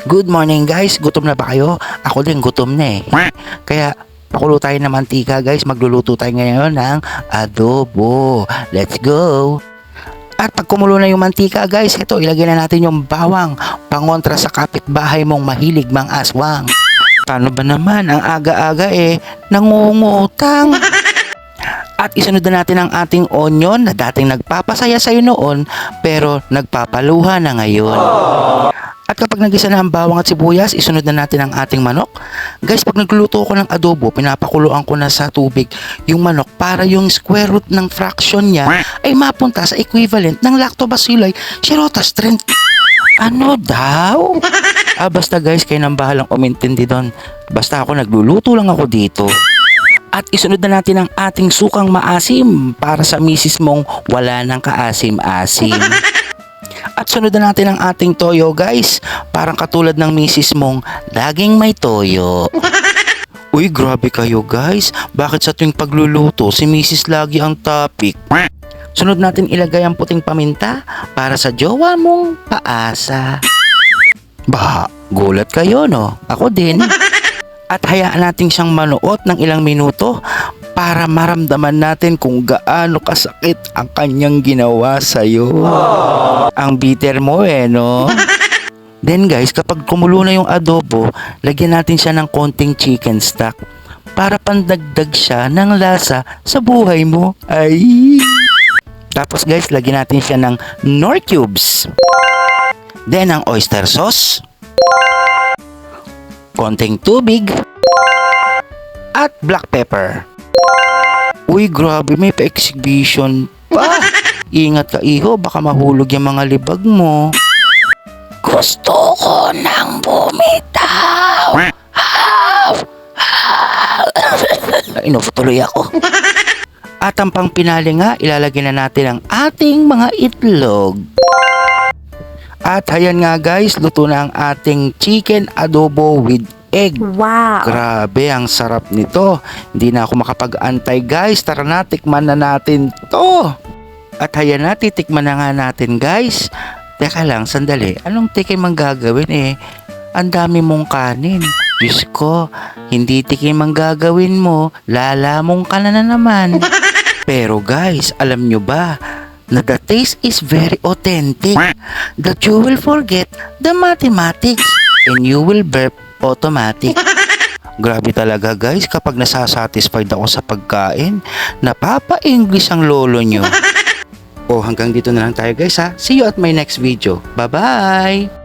Good morning guys, gutom na ba kayo? Ako din gutom na eh. Kaya pakulo tayo ng mantika guys, magluluto tayo ngayon ng adobo. Let's go! At pag kumulo na yung mantika guys, ito ilagay na natin yung bawang, pangontra sa kapitbahay mong mahilig mang aswang. Paano ba naman, ang aga-aga nangungutang. At isunod na natin ang ating onion na dating nagpapasaya sa'yo noon pero nagpapaluha na ngayon. At kapag nagisa na ang bawang at sibuyas, isunod na natin ang ating manok. Guys, pag nagluluto ako ng adobo, pinapakuluan ko na sa tubig yung manok para yung square root ng fraction niya ay mapunta sa equivalent ng Lactobacilli cerotas strength. Ano daw? Basta guys, kayo nang bahalang umintindi doon. Basta ako nagluluto lang ako dito. At isunod na natin ang ating sukang maasim para sa misis mong wala nang kaasim-asim. At sunod na natin ang ating toyo guys, parang katulad ng misis mong laging may toyo. Uy, grabe kayo guys, bakit sa tuwing pagluluto si misis lagi ang topic? Sunod natin ilagay ang puting paminta para sa jowa mong paasa. Bah, gulat kayo no? Ako din. At hayaan natin siyang manuot ng ilang minuto para maramdaman natin kung gaano kasakit ang kanyang ginawa sa'yo. Ang bitter mo no? Then guys, kapag kumulo na yung adobo, lagyan natin siya ng konting chicken stock para pandagdag siya ng lasa sa buhay mo. Ay! Tapos guys, lagyan natin siya ng Knorr cubes. Then ang oyster sauce, konting tubig, at black pepper. Uy, grabe, may pa-exhibition pa. Ingat ka iho, baka mahulog yung mga libag mo. Gusto ko nang bumitaw. Inupo tuloy ako. At ang pangpinali nga, ilalagay na natin ang ating mga itlog. At ayan nga guys, luto na ang ating chicken adobo with egg. Wow! Grabe, ang sarap nito. Hindi na ako makapag-antay guys. Tara na, tikman na natin to. At ayan na, titikman na nga natin guys. Teka lang, sandali. Anong tikim ang gagawin Ang dami mong kanin. Diyos ko, hindi tikim ang gagawin mo. Lalamong ka na naman. Pero guys, alam nyo ba na the taste is very authentic, that you will forget the mathematics and you will burp automatic. Grabe talaga guys, kapag nasasatisfied ako sa pagkain, napapa-English ang lolo nyo. Hanggang dito na lang tayo guys ha. See you at my next video. Bye bye!